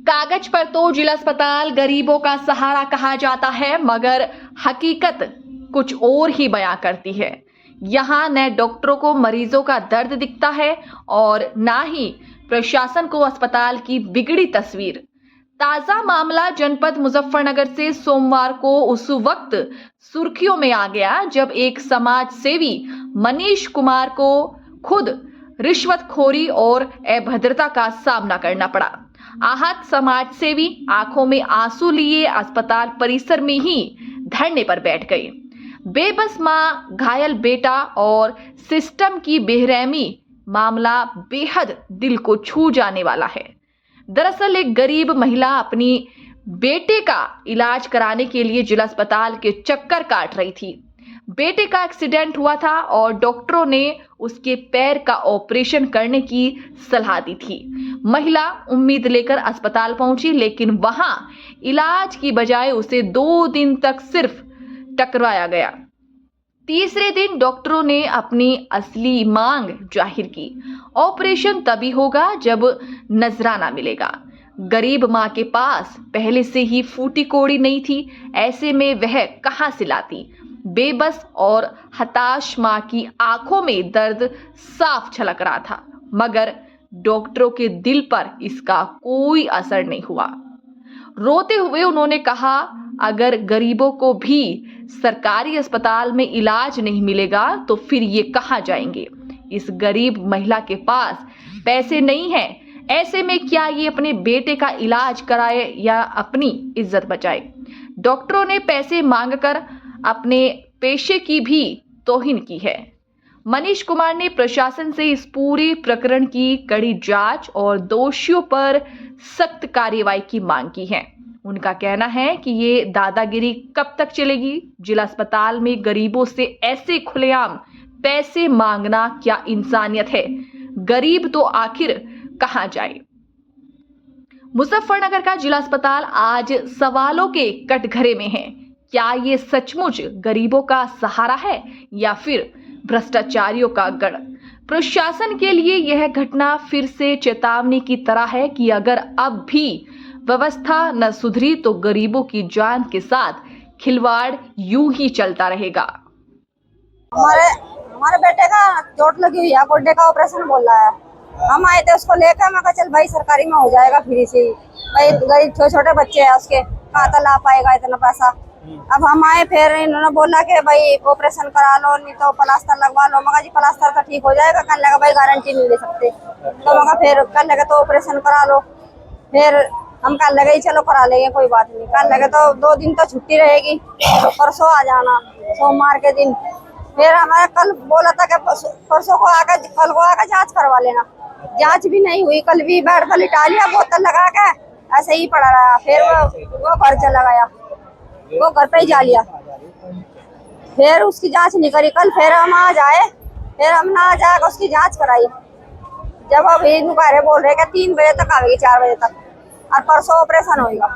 कागज पर तो जिला अस्पताल गरीबों का सहारा कहा जाता है, मगर हकीकत कुछ और ही बयां करती है। यहाँ न डॉक्टरों को मरीजों का दर्द दिखता है और ना ही प्रशासन को अस्पताल की बिगड़ी तस्वीर। ताजा मामला जनपद मुजफ्फरनगर से सोमवार को उस वक्त सुर्खियों में आ गया जब एक समाज सेवी मनीष कुमार को खुद रिश्वतखोरी और अभद्रता का सामना करना पड़ा। आहत समाज सेवी आंखों में आंसू लिए अस्पताल परिसर में ही धरने पर बैठ गए। बेबस मां, घायल बेटा और सिस्टम की बेरहमी, मामला बेहद दिल को छू जाने वाला है। दरअसल एक गरीब महिला अपनी बेटे का इलाज कराने के लिए जिला अस्पताल के चक्कर काट रही थी। बेटे का एक्सीडेंट हुआ था और डॉक्टरों ने उसके पैर का ऑपरेशन करने की सलाह दी थी। महिला उम्मीद लेकर अस्पताल पहुंची, लेकिन वहां इलाज की बजाय उसे 2 दिन तक सिर्फ टकराया गया। तीसरे दिन डॉक्टरों ने अपनी असली मांग जाहिर की। ऑपरेशन तभी होगा जब नजराना मिलेगा। गरीब मां के पास पहले से ही फूटी कोड़ी नहीं थी, ऐसे में वह कहां से लाती। बेबस और हताश मां की आंखों में दर्द साफ झलक रहा था, मगर डॉक्टरों के दिल पर इसका कोई असर नहीं हुआ। रोते हुए उन्होंने कहा, अगर गरीबों को भी सरकारी अस्पताल में इलाज नहीं मिलेगा तो फिर ये कहां जाएंगे। इस गरीब महिला के पास पैसे नहीं हैं, ऐसे में क्या ये अपने बेटे का इलाज कराए या अपनी इज्जत बचाए। डॉक्टरों ने पैसे मांगकर अपने पेशे की भी तौहीन की है। मनीष कुमार ने प्रशासन से इस पूरे प्रकरण की कड़ी जांच और दोषियों पर सख्त कार्रवाई की मांग की है। उनका कहना है कि ये दादागिरी कब तक चलेगी। जिला अस्पताल में गरीबों से ऐसे खुलेआम पैसे मांगना क्या इंसानियत है। गरीब तो आखिर कहां जाए। मुजफ्फरनगर का जिला अस्पताल आज सवालों के कटघरे में है। क्या ये सचमुच गरीबों का सहारा है या फिर भ्रष्टाचारियों का गढ़। प्रशासन के लिए यह घटना फिर से चेतावनी की तरह है कि अगर अब भी व्यवस्था न सुधरी तो गरीबों की जान के साथ खिलवाड़ यूं ही चलता रहेगा। हमारे बेटे का चोट लगी हुई है, गोड्डे का ऑपरेशन बोल रहा है। हम आए थे उसको लेकर, मैं कहा चल भाई सरकारी में हो जाएगा फ्री से। भाई गरीब छोटे बच्चे हैं, उसके कहाँ तक ला पाएगा इतना पैसा। अब हम आए, फिर इन्होंने बोला कि भाई ऑपरेशन करा लो, नहीं तो प्लास्टर लगवा लो। मगर जी प्लास्टर तो ठीक हो जाएगा, कर लेगा भाई, गारंटी नहीं ले सकते। तो मगर फिर कर लेगा तो ऑपरेशन करा लो। फिर हम कर लगे चलो करा लेंगे, कोई बात नहीं। कर लगे तो 2 दिन तो छुट्टी रहेगी, परसों आ जाना, सोमवार के दिन। फिर हमारे कल बोला था कि परसों को आकर, कल को आकर जांच करवा लेना। जांच भी नहीं हुई, कल भी बेड पर लिटा लिया, बोतल लगा के ऐसे ही पड़ा रहा। फिर वो घर चला गया, वो घर पे ही जा लिया। फिर उसकी जांच नहीं करी। कल फिर हम आ जाए, फिर हम ना जाकर उसकी जांच कराई। जब अभी नुकारे बोल रहे कि 3 बजे तक आवेगी, 4 बजे तक, और परसों ऑपरेशन होगा।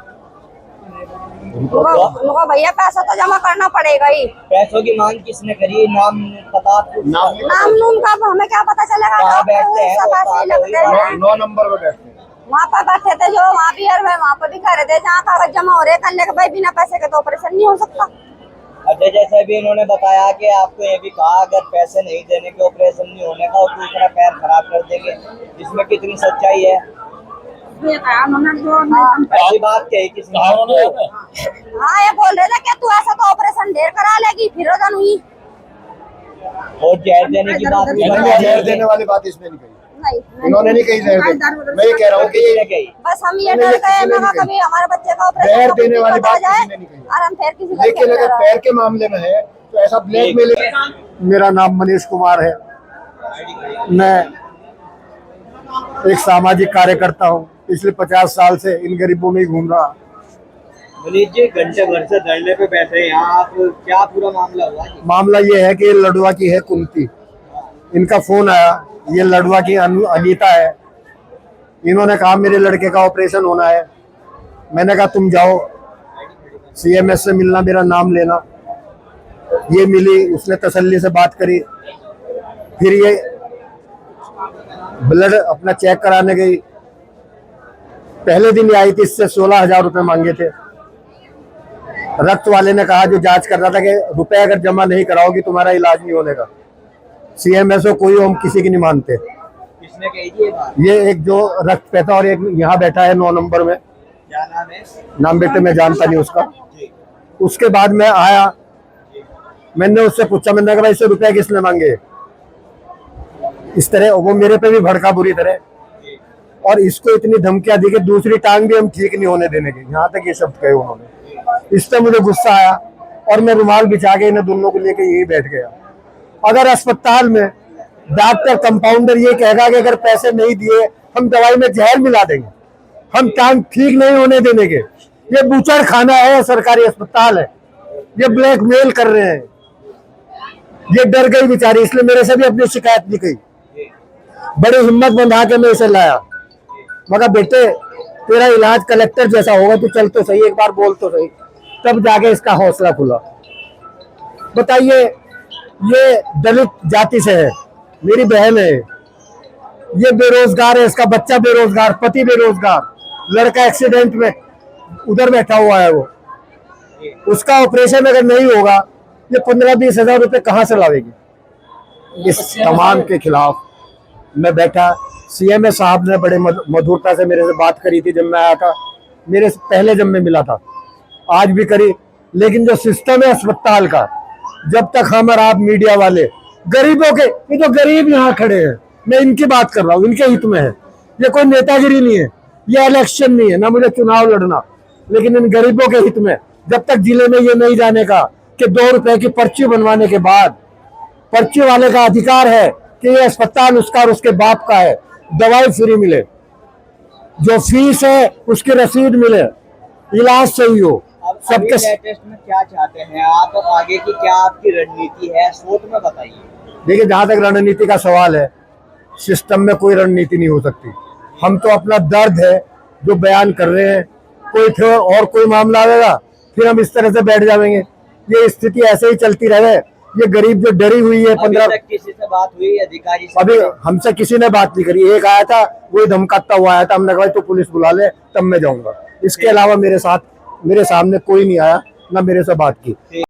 उनको भैया पैसा तो जमा करना पड़ेगा ही। पैसों की मांग किसने करी? नाम पता? नाम नूम का हमें क्या पता चलेगा। 9 नंबर पे बैठते हैं। वहाँ पर बैठे थे जो, वहाँ भी और वहाँ पर भी कर रहे थे, जहाँ कागज जमा हो रहे करने के। भाई बिना पैसे के तो ऑपरेशन नहीं हो सकता। अच्छा, जैसे भी इन्होंने बताया कि आपको ये भी कहा अगर पैसे नहीं देने के ऑपरेशन नहीं होने का और दूसरा पैर खराब कर देंगे, इसमें कितनी सच्चाई है? ऐसी बात कही किसने? हाँ, ये बोल रहे थे कि तू ऐसा तो ऑपरेशन ढेर करा लेगी, फिर हुई। और जहर देने की बात जहर देने वाली बात इसमें नहीं कही। नहीं, इन्होंने नहीं कही जहर देने। मैं ये कह रहा हूँ कि बस हम ये डर गए कभी हमारे बच्चे का ऑपरेशन जहर देने वाली बात किसी ने नहीं कही। और हम फिर किसी। लेकिन अगर पैर के मामले में है तो ऐसा ब्लैकमेल। मेरा नाम मनीष कुमार है, मैं एक सामाजिक कार्यकर्ता हूँ। पिछले 50 साल से इन गरीबों में ही घूम रहा। मनीष जी, घंटे भर से धरने पे बैठे हैं आप, क्या पूरा मामला हुआ? मामला ये है कि लडुआ की है कुंती, इनका फोन आया। ये लडुआ की अनीता है। इन्होंने कहा मेरे लड़के का ऑपरेशन होना है। मैंने कहा तुम जाओ CMS से मिलना, मेरा नाम लेना। ये मिली, उसने तसल्ली से बात करी। फिर ये ब्लड अपना चेक कराने गई। पहले दिन ही आई थी, इससे 16,000 रुपए मांगे थे। रक्त वाले ने कहा, जो जांच कर रहा था, कि रुपए अगर जमा नहीं कराओगी तुम्हारा इलाज नहीं होने का। CMSO कोई हम किसी की नहीं मानते। किसने कही थी ये बात? ये एक जो रक्त पे था और एक यहाँ बैठा है 9 नंबर में, क्या नाम है? नाम बेटे मैं जानता नहीं उसका। जी। उसके बाद मैं आया, मैंने उससे पूछा, मैंने कहा भाई इससे रुपए किसने मांगे? इस तरह वो मेरे पे भी भड़का बुरी तरह, और इसको इतनी धमकियां दी कि दूसरी टांग भी हम ठीक नहीं होने देने के, यहाँ तक ये शब्द कहे उन्होंने। इससे मुझे गुस्सा आया और मैं रुमाल बिछा के इन्हें दोनों को लेके यही बैठ गया। अगर अस्पताल में डॉक्टर कंपाउंडर ये कहेगा कि अगर पैसे नहीं दिए हम दवाई में जहर मिला देंगे, हम टांग ठीक नहीं होने देने के, ये बूचड़ खाना है, सरकारी अस्पताल है, ये ब्लैकमेल कर रहे हैं। ये डर गई बेचारी, इसलिए मेरे से भी अपनी शिकायत नहीं की। बड़ी हिम्मत बंधा के मैं इसे लाया। मगर बेटे तेरा इलाज कलेक्टर जैसा होगा, तू चल तो सही, एक बार बोल तो सही। तब जाके इसका हौसला खुला। बताइए, ये दलित जाति से है, मेरी बहन है, ये बेरोजगार है, इसका बच्चा बेरोजगार, पति बेरोजगार, लड़का एक्सीडेंट में उधर बैठा हुआ है, वो उसका ऑपरेशन अगर नहीं होगा, ये 15-20 हजार रुपए कहाँ से लावेगी? इस तमाम के खिलाफ मैं बैठा। CMS साहब ने बड़े मधुरता से मेरे से बात करी थी जब मैं आया था, मेरे से पहले जब मैं मिला था, आज भी करी। लेकिन जो सिस्टम है अस्पताल का, जब तक हम और आप मीडिया वाले गरीबों के, ये जो गरीब यहाँ खड़े हैं, मैं इनकी बात कर रहा हूँ, इनके हित में है। ये कोई नेतागिरी नहीं है, ये इलेक्शन नहीं है, ना मुझे चुनाव लड़ना, लेकिन इन गरीबों के हित में जब तक जिले में ये नहीं जानेगा कि 2 रुपए की पर्ची बनवाने के बाद पर्ची वाले का अधिकार है कि ये अस्पताल उसका और उसके बाप का है, दवाई फ्री मिले, जो फीस है उसकी रसीद मिले, इलाज सही हो। अब सबके लेटेस्ट में क्या चाहते हैं आप? आगे की क्या आपकी रणनीति है, सोच में बताइए। देखिए, जहां तक रणनीति का सवाल है, सिस्टम में कोई रणनीति नहीं हो सकती। हम तो अपना दर्द है जो बयान कर रहे हैं, कोई फिर और कोई मामला आएगा फिर हम इस तरह से बैठ जाएंगे। ये स्थिति ऐसे ही चलती रहे। ये गरीब जो डरी हुई है, 15 किसी से बात हुई अधिकारी से? अभी हमसे किसी ने बात नहीं करी। एक आया था, वही धमकाता हुआ आया था, हमने कहा तो पुलिस बुला ले तब मैं जाऊंगा। इसके अलावा मेरे सामने कोई नहीं आया, ना मेरे से बात की।